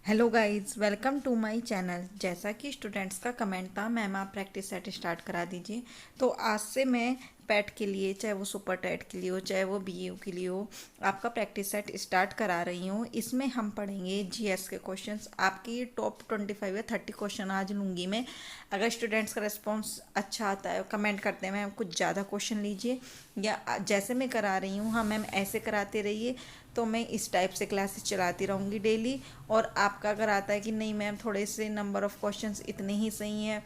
Hello guys, welcome to my channel. जैसा कि students का कमेंट था, मैम आप प्रैक्टिस सेट स्टार्ट करा दीजिए। तो आज से मैं पैट के लिए, चाहे वो सुपर टेट के लिए हो, चाहे वो बीयू के लिए हो, आपका प्रैक्टिस सेट स्टार्ट करा रही हूँ। इसमें हम पढ़ेंगे जीएस के क्वेश्चंस। आपके ये टॉप 25 या 30 क्वेश्चन आज लूँगी मैं। अगर स्टूडेंट्स का रिस्पॉन्स अच्छा आता है, कमेंट करते हैं मैम कुछ ज़्यादा क्वेश्चन लीजिए, या जैसे मैं करा रही हूँ हाँ मैम ऐसे कराते रहिए, तो मैं इस टाइप से क्लासेस चलाती रहूँगी डेली। और आपका अगर आता है कि नहीं मैम थोड़े से नंबर ऑफ़ क्वेश्चंस इतने ही सही हैं,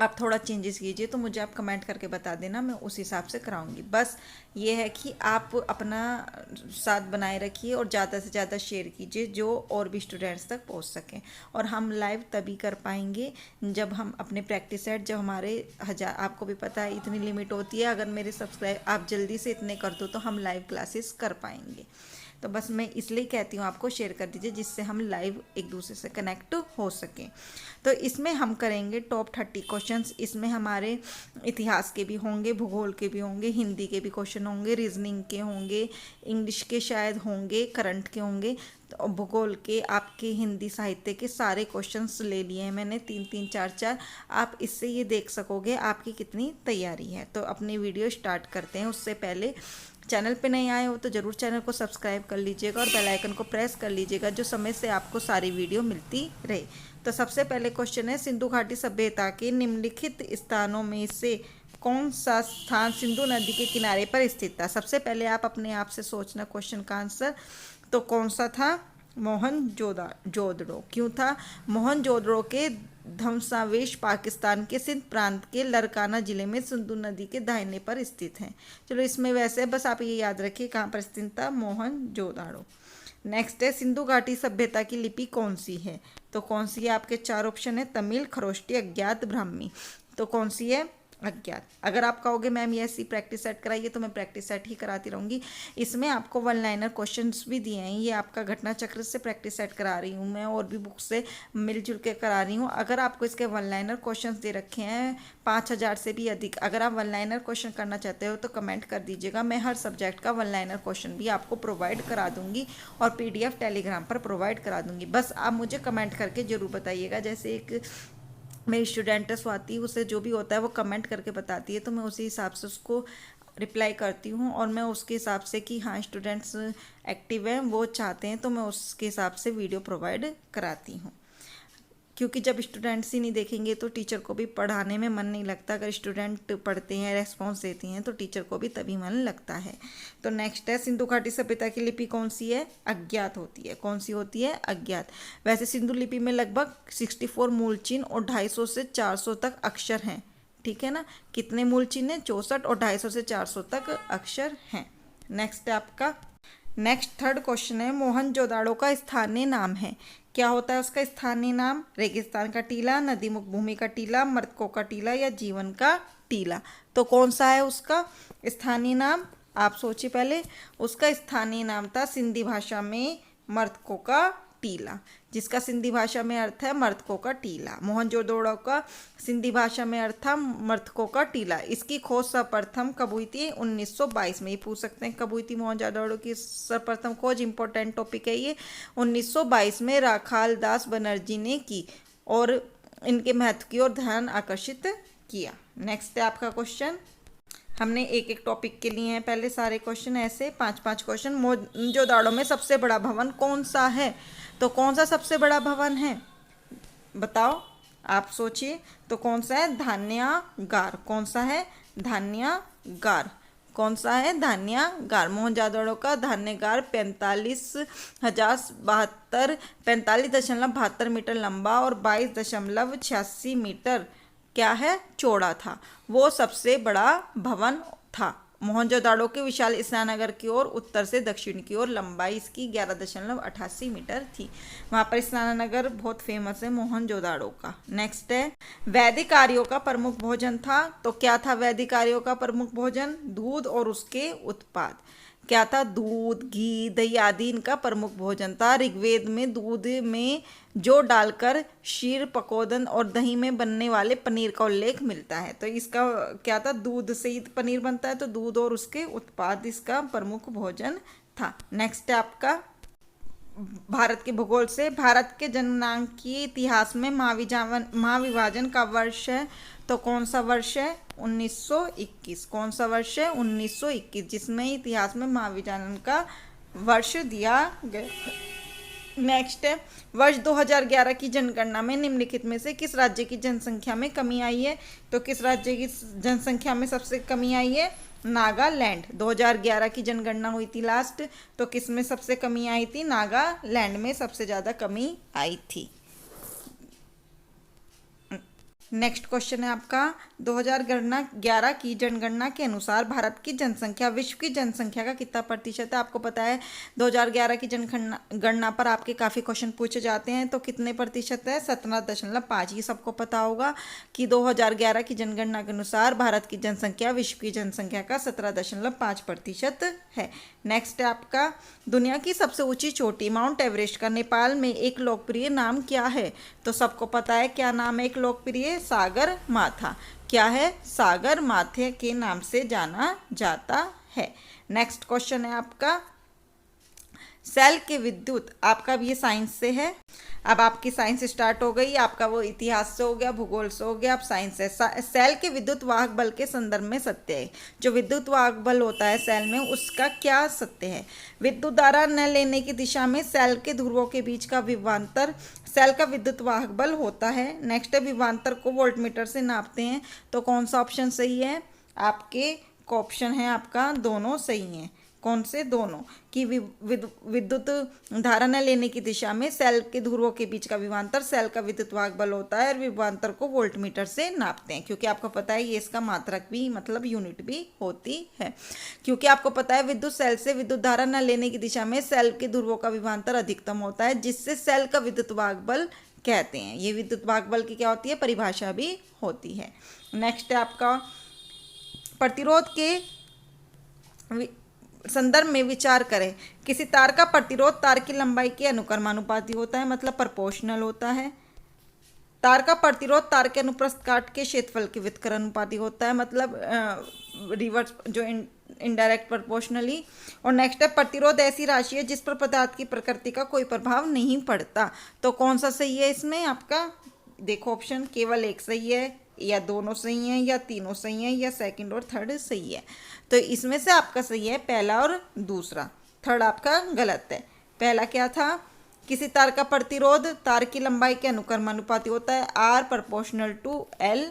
आप थोड़ा चेंजेस कीजिए, तो मुझे आप कमेंट करके बता देना, मैं उस हिसाब से कराऊंगी। बस ये है कि आप अपना साथ बनाए रखिए और ज़्यादा से ज़्यादा शेयर कीजिए, जो और भी स्टूडेंट्स तक पहुंच सकें। और हम लाइव तभी कर पाएंगे जब हम अपने प्रैक्टिस सेट, जब हमारे हज़ार, आपको भी पता है इतनी लिमिट होती है, अगर मेरे सब्सक्राइब आप जल्दी से इतने कर दो तो हम लाइव क्लासेस कर पाएंगे। तो बस मैं इसलिए कहती हूँ आपको शेयर कर दीजिए, जिससे हम लाइव एक दूसरे से कनेक्ट हो सकें। तो इसमें हम करेंगे टॉप 30 क्वेश्चंस। इसमें हमारे इतिहास के भी होंगे, भूगोल के भी होंगे, हिंदी के भी क्वेश्चन होंगे, रीजनिंग के होंगे, इंग्लिश के शायद होंगे, करंट के होंगे। तो भूगोल के, आपके हिंदी साहित्य के सारे क्वेश्चंस ले लिए हैं मैंने, तीन तीन चार चार। आप इससे ये देख सकोगे आपकी कितनी तैयारी है। तो अपनी वीडियो स्टार्ट करते हैं। उससे पहले चैनल पे नहीं आए हो तो ज़रूर चैनल को सब्सक्राइब कर लीजिएगा और बेल आइकन को प्रेस कर लीजिएगा, जो समय से आपको सारी वीडियो मिलती रहे। तो सबसे पहले क्वेश्चन है, सिंधु घाटी सभ्यता के निम्नलिखित स्थानों में से कौन सा स्थान सिंधु नदी के किनारे पर स्थित था। सबसे पहले आप अपने आप से सोचना क्वेश्चन का आंसर। तो कौन सा था? मोहनजोदड़ो। क्यों था? मोहनजोदड़ो के ध्वंसावशेष पाकिस्तान के सिंध प्रांत के लरकाना जिले में सिंधु नदी के दाहिने पर स्थित हैं। चलो इसमें वैसे बस आप ये याद रखिए कहाँ पर स्थित था, मोहनजोदड़ो। नेक्स्ट है, सिंधु घाटी सभ्यता की लिपि कौन सी है? तो कौन सी है? आपके चार ऑप्शन है, तमिल, खरोष्टी, अज्ञात, ब्राह्मी। तो कौन सी है? अज्ञात। अगर आप कहोगे मैम ये ऐसी प्रैक्टिस सेट कराइए, तो मैं प्रैक्टिस सेट ही कराती रहूँगी। इसमें आपको वन लाइनर क्वेश्चंस भी दिए हैं। ये आपका घटना चक्र से प्रैक्टिस सेट करा रही हूँ मैं, और भी बुक से मिलजुल के करा रही हूँ। अगर आपको इसके वन लाइनर क्वेश्चंस दे रखे हैं 5,000 से भी अधिक, अगर आप वन लाइनर क्वेश्चन करना चाहते हो तो कमेंट कर दीजिएगा। मैं हर सब्जेक्ट का वन लाइनर क्वेश्चन भी आपको प्रोवाइड करा दूंगी और पीडीएफ टेलीग्राम पर प्रोवाइड करा दूंगी। बस आप मुझे कमेंट करके ज़रूर बताइएगा। जैसे एक मेरी स्टूडेंट है स्वाति, उसे जो भी होता है वो कमेंट करके बताती है, तो मैं उसी हिसाब से उसको रिप्लाई करती हूँ। और मैं उसके हिसाब से कि हाँ स्टूडेंट्स एक्टिव हैं, वो चाहते हैं, तो मैं उसके हिसाब से वीडियो प्रोवाइड कराती हूँ। क्योंकि जब स्टूडेंट्स ही नहीं देखेंगे तो टीचर को भी पढ़ाने में मन नहीं लगता। अगर स्टूडेंट पढ़ते हैं, रेस्पॉन्स देती हैं, तो टीचर को भी तभी मन लगता है। तो नेक्स्ट है, सिंधु घाटी सभ्यता की लिपि कौन सी है? अज्ञात होती है। कौन सी होती है? अज्ञात। वैसे सिंधु लिपि में लगभग 64 मूल चिन्ह और 250 से 400 तक अक्षर हैं। ठीक है ना? कितने मूल चिन्ह हैं? 64, और 250 से 400 तक अक्षर हैं। नेक्स्ट है आपका, नेक्स्ट थर्ड क्वेश्चन है, मोहनजोदाड़ो का स्थानीय नाम है। क्या होता है उसका स्थानीय नाम? रेगिस्तान का टीला, नदी मुख भूमि का टीला, मृतकों का टीला, या जीवन का टीला। तो कौन सा है उसका स्थानीय नाम? आप सोचिए पहले। उसका स्थानीय नाम था सिंधी भाषा में मृतकों का टीला, जिसका सिंधी भाषा में अर्थ है मृतकों का टीला। मोहनजोदड़ो का सिंधी भाषा में अर्थ था मृतकों का टीला। इसकी खोज सर्वप्रथम कब हुई थी? 1922 में। ही पूछ सकते हैं कब हुई थी मोहनजोदड़ो की सर्वप्रथम खोज। इंपॉर्टेंट टॉपिक है ये। 1922 में राखाल दास बनर्जी ने की और इनके महत्व की ओर ध्यान आकर्षित किया। नेक्स्ट है आपका क्वेश्चन। हमने एक एक टॉपिक के लिए हैं पहले सारे क्वेश्चन, ऐसे 5-5 क्वेश्चन। मोहनजोदड़ो में सबसे बड़ा भवन कौन सा है? तो कौन सा सबसे बड़ा भवन है? बताओ, आप सोचिए। तो कौन सा है? धान्यागार। कौन सा है? धान्यागार। कौन सा है? धान्यागार। मोहनजोदड़ो का धान्यागार 45,072 मीटर लंबा और 22.86 मीटर क्या है? चौड़ा था। वो सबसे बड़ा भवन था। मोहनजोदड़ो के विशाल स्नानघर की ओर उत्तर से दक्षिण की ओर लंबाई इसकी 11.88 मीटर थी। वहाँ पर स्नानघर बहुत फेमस है मोहनजोदड़ो का। नेक्स्ट है, वैदिक आर्यों का प्रमुख भोजन था। तो क्या था वैदिक आर्यों का प्रमुख भोजन? दूध और उसके उत्पाद। क्या था? दूध, घी, दही आदि इनका प्रमुख भोजन था। ऋग्वेद में दूध में जो डालकर शीर, पकौदन और दही में बनने वाले पनीर का उल्लेख मिलता है। तो इसका क्या था? दूध से ही पनीर बनता है, तो दूध और उसके उत्पाद इसका प्रमुख भोजन था। नेक्स्ट है आपका, भारत के भूगोल से, भारत के जननांकीय इतिहास में महाविभाजन का वर्ष है, तो कौन सा वर्ष है? 1921। कौन सा वर्ष है? 1921, जिसमें इतिहास में महाविभाजन का वर्ष दिया गया। नेक्स्ट है, वर्ष 2011 की जनगणना में निम्नलिखित में से किस राज्य की जनसंख्या में कमी आई है? तो किस राज्य की जनसंख्या में सबसे कमी आई है? नागालैंड। 2011 की जनगणना हुई थी लास्ट, तो किस में सबसे कमी आई थी? नागालैंड में सबसे ज़्यादा कमी आई थी। नेक्स्ट क्वेश्चन है आपका, 2011 की जनगणना के अनुसार भारत की जनसंख्या विश्व की जनसंख्या का कितना प्रतिशत है? आपको पता है 2011 की जनगणना पर आपके काफ़ी क्वेश्चन पूछे जाते हैं, तो कितने प्रतिशत है? 17.5। ये सबको पता होगा कि 2011 की जनगणना के अनुसार भारत की जनसंख्या विश्व की जनसंख्या का 17.5% है। नेक्स्ट है आपका, दुनिया की सबसे ऊंची चोटी माउंट एवरेस्ट का नेपाल में एक लोकप्रिय नाम क्या है? तो सबको पता है क्या नाम है एक लोकप्रिय? सागर माथा। क्या है? सागर माथे के नाम से जाना जाता है। नेक्स्ट क्वेश्चन है आपका, सेल के विद्युत, आपका भी ये साइंस से है। अब आपकी साइंस स्टार्ट हो गई, आपका वो इतिहास से हो गया, भूगोल से हो गया, अब साइंस है। सेल के विद्युत वाहक बल के संदर्भ में सत्य है। जो विद्युत वाहक बल होता है सेल में, उसका क्या सत्य है? विद्युत धारा न लेने की दिशा में सेल के ध्रुवों के बीच का विभवांतर सेल का विद्युत वाहक बल होता है। नेक्स्ट है, विभवांतर को वोल्टमीटर से नापते हैं, तो कौन सा ऑप्शन सही है? आपके ऑप्शन है आपका दोनों सही है। कौन से? दोनों। कि विद्युत धारा न लेने की दिशा में सेल के ध्रुवों के बीच का विभवांतर सेल का विद्युत वाहक बल होता है, और विभवांतर को वोल्टमीटर से नापते हैं, क्योंकि आपको पता है ये इसका मात्रक भी मतलब यूनिट भी होती है। क्योंकि आपको पता है विद्युत सेल से विद्युत धारा न लेने की दिशा में सेल के ध्रुवों का विभवांतर अधिकतम होता है, जिससे सेल का विद्युत वाहक बल कहते हैं। ये विद्युत वाहक बल की क्या होती है? परिभाषा भी होती है। नेक्स्ट है आपका, प्रतिरोध के संदर्भ में विचार करें। किसी तार का प्रतिरोध तार की लंबाई के अनुक्रमानुपाती होता है, मतलब प्रोपोर्शनल होता है। तार का प्रतिरोध तार के अनुप्रस्थ काट के क्षेत्रफल के व्युत्क्रमानुपाती होता है, मतलब रिवर्स जो इनडायरेक्ट प्रोपोर्शनली। और नेक्स्ट है, प्रतिरोध ऐसी राशि है जिस पर पदार्थ की प्रकृति का कोई प्रभाव नहीं पड़ता। तो कौन सा सही है इसमें? आपका देखो ऑप्शन, केवल एक सही है, या दोनों सही हैं, या तीनों सही हैं, या सेकंड और थर्ड सही है। तो इसमें से आपका सही है पहला और दूसरा, थर्ड आपका गलत है। पहला क्या था? किसी तार का प्रतिरोध तार की लंबाई के अनुक्रमानुपाती होता है, R प्रोपोर्शनल टू L,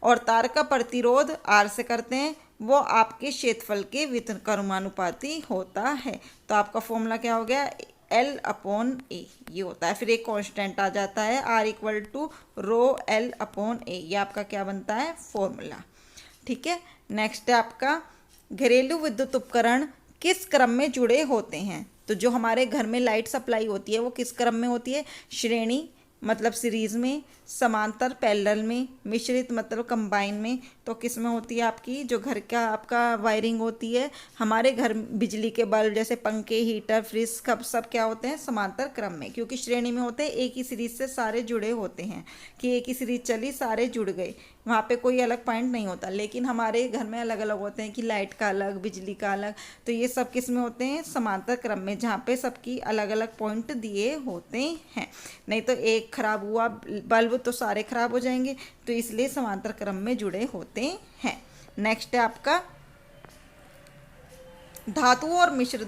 और तार का प्रतिरोध R से करते हैं, वो आपके क्षेत्रफल के व्युत्क्रमानुपाती होता है। तो आपका फॉर्मूला क्या हो गया? L/A ये होता है। फिर एक कांस्टेंट आ जाता है R equal to row L/A, ये आपका क्या बनता है? फॉर्मूला। ठीक है। नेक्स्ट है आपका, घरेलू विद्युत उपकरण किस क्रम में जुड़े होते हैं? तो जो हमारे घर में लाइट सप्लाई होती है वो किस क्रम में होती है? श्रेणी मतलब सीरीज में, समांतर पैरेलल में, मिश्रित मतलब कंबाइन में। तो किस में होती है आपकी? जो घर का आपका वायरिंग होती है, हमारे घर बिजली के बल्ब जैसे पंखे, हीटर, फ्रिज सब क्या होते हैं? समांतर क्रम में, क्योंकि श्रेणी में होते हैं, एक ही सीरीज से सारे जुड़े होते हैं, कि एक ही सीरीज चली सारे जुड़ गए, वहाँ पे कोई अलग पॉइंट नहीं होता। लेकिन हमारे घर में अलग अलग होते हैं कि लाइट का अलग, बिजली का अलग, तो ये सब किस में होते हैं? समांतर क्रम में, जहाँ पे सबकी अलग अलग पॉइंट दिए होते हैं। नहीं तो एक खराब हुआ बल्ब तो सारे खराब हो जाएंगे, तो इसलिए समांतर क्रम में जुड़े होते हैं। नेक्स्ट है आपका, धातुओं और मिश्र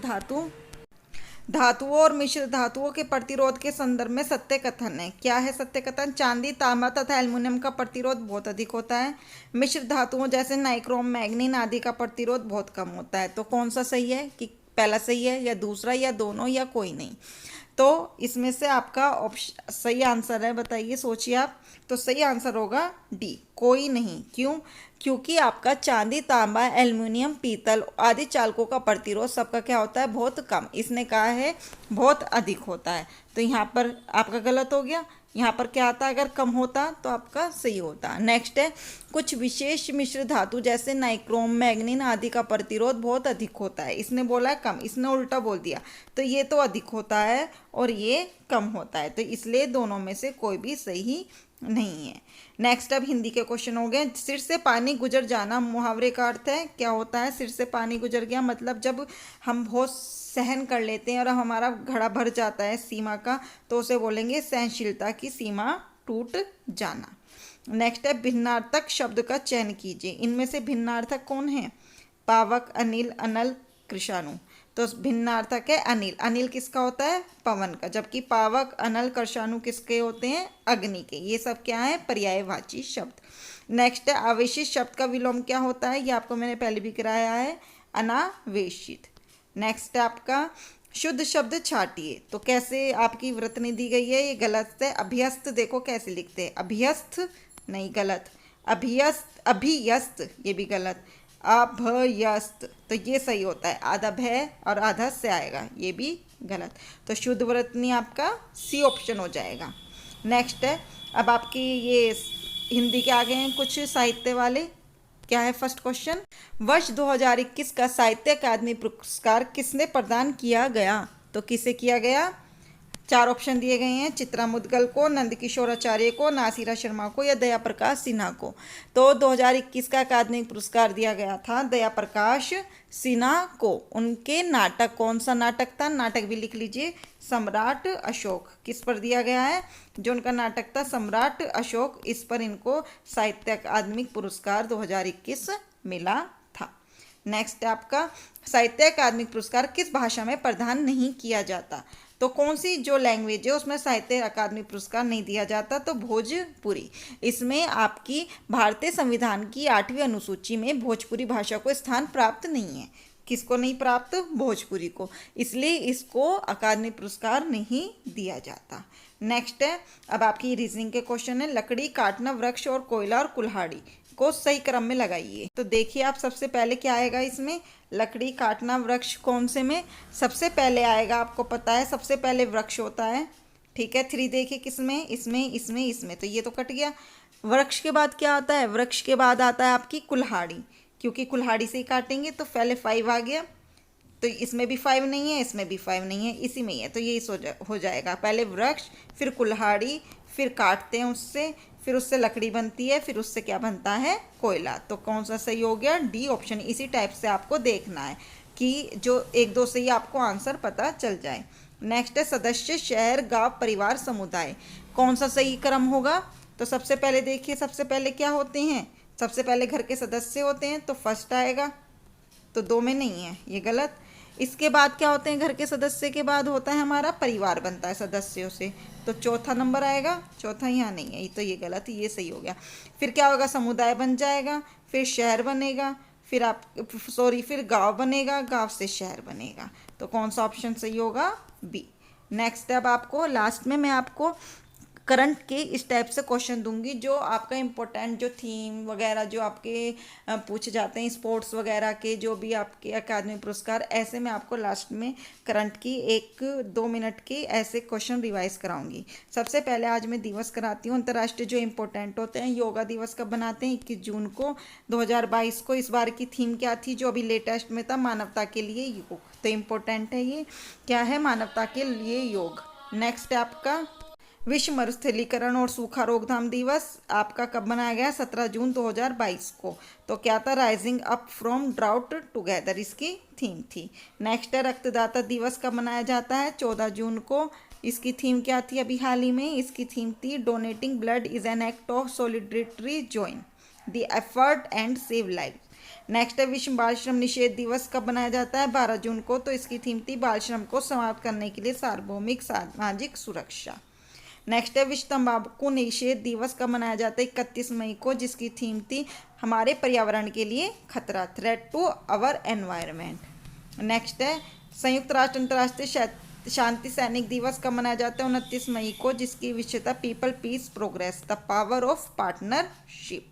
धातुओं और मिश्र धातुओं के प्रतिरोध के संदर्भ में सत्य कथन है। क्या है सत्य कथन? चांदी, तांबा तथा एल्युमिनियम का प्रतिरोध बहुत अधिक होता है। मिश्र धातुओं जैसे नाइक्रोम, मैग्नीन आदि का प्रतिरोध बहुत कम होता है। तो कौन सा सही है? कि पहला सही है, या दूसरा, या दोनों, या कोई नहीं? तो इसमें से आपका ऑप्शन सही आंसर है, बताइए, सोचिए आप। तो सही आंसर होगा डी, कोई नहीं। क्यों? क्योंकि आपका चांदी, तांबा, एल्युमिनियम, पीतल आदि चालकों का प्रतिरोध सबका क्या होता है? बहुत कम। इसने कहा है बहुत अधिक होता है, तो यहाँ पर आपका गलत हो गया। यहाँ पर क्या आता? अगर कम होता तो आपका सही होता। नेक्स्ट है, कुछ विशेष मिश्र धातु जैसे नाइक्रोम, मैग्नीन आदि का प्रतिरोध बहुत अधिक होता है। इसने बोला है कम, इसने उल्टा बोल दिया, तो ये तो अधिक होता है और ये कम होता है, तो इसलिए दोनों में से कोई भी सही नहीं है। नेक्स्ट अब हिंदी के क्वेश्चन हो गए। सिर से पानी गुजर जाना मुहावरे का अर्थ है, क्या होता है? सिर से पानी गुजर गया मतलब जब हम बहुत सहन कर लेते हैं और हमारा घड़ा भर जाता है सीमा का, तो उसे बोलेंगे सहनशीलता की सीमा टूट जाना। नेक्स्ट है भिन्नार्थक शब्द का चयन कीजिए। इनमें से भिन्नार्थक कौन है? पावक, अनिल, अनल, कृषाणु। तो भिन्नार्थक है अनिल। अनिल किसका होता है? पवन का। जबकि पावक, अनल, कृषाणु किसके होते हैं? अग्नि के। ये सब क्या है? पर्यायवाची शब्द। नेक्स्ट है आवेशित शब्द का विलोम क्या होता है? ये आपको मैंने पहले भी कराया है, अनावेशित। नेक्स्ट है आपका शुद्ध शब्द छाटिए। तो कैसे आपकी वृत्तनी दी गई है? ये गलत है। अभ्यस्त देखो कैसे लिखते हैं, अभ्यस्त नहीं, गलत। अभ्यस्त, अभियस्त, ये भी गलत। अभयस्त, तो ये सही होता है, आधा भय और आधा से आएगा, ये भी गलत। तो शुद्ध वृत्तनी आपका सी ऑप्शन हो जाएगा। नेक्स्ट है अब आपकी ये हिंदी के आगे हैं कुछ साहित्य वाले। क्या है फर्स्ट क्वेश्चन? वर्ष 2021 का साहित्य अकादमी पुरस्कार किसने प्रदान किया गया? तो किसे किया गया? 4 ऑप्शन दिए गए हैं, चित्रा मुदगल को, नंदकिशोर आचार्य को, नासिरा शर्मा को या दया प्रकाश सिन्हा को। तो 2021 का अकादमिक पुरस्कार दिया गया था दया प्रकाश सिन्हा को। उनके नाटक, कौन सा नाटक था? नाटक भी लिख लीजिए, सम्राट अशोक। किस पर दिया गया है? जो उनका नाटक था सम्राट अशोक, इस पर इनको साहित्य अकादमिक पुरस्कार 2021 मिला था। नेक्स्ट आपका साहित्य अकादमिक पुरस्कार किस भाषा में प्रदान नहीं किया जाता? तो कौन सी जो लैंग्वेज है उसमें साहित्य अकादमी पुरस्कार नहीं दिया जाता? तो भोजपुरी। इसमें आपकी भारतीय संविधान की 8वीं अनुसूची में भोजपुरी भाषा को स्थान प्राप्त नहीं है। किसको नहीं प्राप्त? भोजपुरी को। इसलिए इसको अकादमी पुरस्कार नहीं दिया जाता। नेक्स्ट है अब आपकी रीजनिंग के क्वेश्चन है। लकड़ी काटना, वृक्ष और कोयला और कुल्हाड़ी को सही क्रम में लगाइए। तो देखिए आप सबसे पहले क्या आएगा इसमें? लकड़ी काटना, वृक्ष कौन से में? सबसे पहले आएगा, आपको पता है सबसे पहले वृक्ष होता है, ठीक है। 3 देखिए किसमें? इसमें, इसमें, इसमें, तो ये तो कट गया। वृक्ष के बाद क्या आता है? वृक्ष के बाद आता है आपकी कुल्हाड़ी, क्योंकि कुल्हाड़ी से ही काटेंगे तो पहले 5 आ गया। तो इसमें भी 5 नहीं है, इसमें भी 5 नहीं है, इसी में ही है, तो यही हो जाएगा। पहले वृक्ष, फिर कुल्हाड़ी, फिर काटते हैं उससे, फिर उससे लकड़ी बनती है, फिर उससे क्या बनता है? कोयला। तो कौन सा सही हो गया? D option. इसी टाइप से आपको देखना है कि जो 1 2 से ही आपको आंसर पता चल जाए। नेक्स्ट है सदस्य, शहर, गांव, परिवार, समुदाय, कौन सा सही क्रम होगा? तो सबसे पहले देखिए, सबसे पहले क्या होते हैं? सबसे पहले घर के सदस्य होते हैं, तो फर्स्ट आएगा, तो 2 में नहीं है, ये गलत। इसके बाद क्या होते हैं? घर के सदस्य के बाद होता है हमारा परिवार बनता है सदस्यों से, तो चौथा नंबर आएगा। चौथा यहाँ नहीं है, तो ये गलत, ये सही हो गया। फिर क्या होगा? समुदाय बन जाएगा, फिर शहर बनेगा, फिर फिर गांव बनेगा, गांव से शहर बनेगा। तो कौन सा ऑप्शन सही होगा? बी। नेक्स्ट अब आपको लास्ट में मैं आपको करंट के इस टाइप से क्वेश्चन दूंगी, जो आपका इम्पोर्टेंट जो थीम वगैरह जो आपके पूछे जाते हैं, स्पोर्ट्स वगैरह के, जो भी आपके अकादमी पुरस्कार, ऐसे में आपको लास्ट में करंट की 1-2 मिनट के ऐसे क्वेश्चन रिवाइज कराऊंगी। सबसे पहले आज मैं दिवस कराती हूँ अंतर्राष्ट्रीय जो इम्पोर्टेंट होते हैं। योगा दिवस कब बनाते हैं? 21 जून को 2022 को। इस बार की थीम क्या थी जो अभी लेटेस्ट में था? मानवता के लिए योग। तो इम्पोर्टेंट है ये, क्या है? मानवता के लिए योग। नेक्स्ट है आपका विश्व मरुस्थलीकरण और सूखा रोकथाम दिवस, आपका कब मनाया गया? 17 जून 2022 को। तो क्या था? Rising up from drought together इसकी थीम थी। नेक्स्ट है रक्तदाता दिवस कब मनाया जाता है? 14 जून को। इसकी थीम क्या थी? अभी हाल ही में इसकी थीम थी donating blood is an act of solidarity, join the effort and save life. Next है विश्व बाल श्रम निषेध दिवस कब मनाया जाता है? 12 जून को। तो इसकी थीम थी बाल श्रम को समाप्त करने के लिए सार्वभौमिक सामाजिक सुरक्षा। नेक्स्ट है विश्व तंबाकू निषेध दिवस कब मनाया जाता है? 31 मई को, जिसकी थीम थी हमारे पर्यावरण के लिए खतरा, threat to our environment. Next है संयुक्त राष्ट्र अंतर्राष्ट्रीय शांति सैनिक दिवस कब मनाया जाता है? 29 मई को, जिसकी विषय था people, peace, progress, the power of partnership.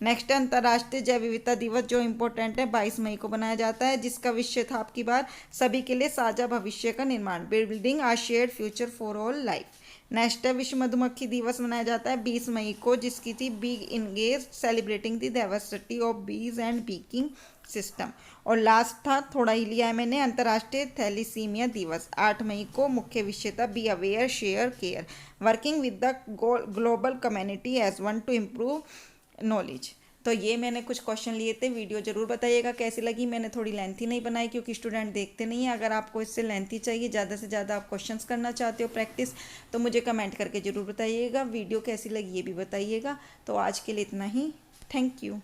Next है अंतर्राष्ट्रीय जैव विविधता दिवस, जो इम्पोर्टेंट है, 22 मई को बनाया जाता है, जिसका विषय था आपकी बार सभी के लिए साझा भविष्य का निर्माण, building a shared future for all life. Next है विश्व मधुमक्खी दिवस मनाया जाता है 20 मई को, जिसकी थी B engage celebrating the diversity of बीज एंड बीकिंग सिस्टम। और लास्ट था, थोड़ा ही लिया है मैंने, अंतर्राष्ट्रीय थैलीसीमिया दिवस 8 मई को। मुख्य विषय था be aware share care, working with the global community as one to improve knowledge. तो ये मैंने कुछ क्वेश्चन लिए थे। वीडियो ज़रूर बताइएगा कैसी लगी। मैंने थोड़ी लेंथी नहीं बनाई क्योंकि स्टूडेंट देखते नहीं हैं। अगर आपको इससे लेंथी चाहिए, ज़्यादा से ज़्यादा आप क्वेश्चंस करना चाहते हो प्रैक्टिस, तो मुझे कमेंट करके ज़रूर बताइएगा। वीडियो कैसी लगी ये भी बताइएगा। तो आज के लिए इतना ही। Thank you.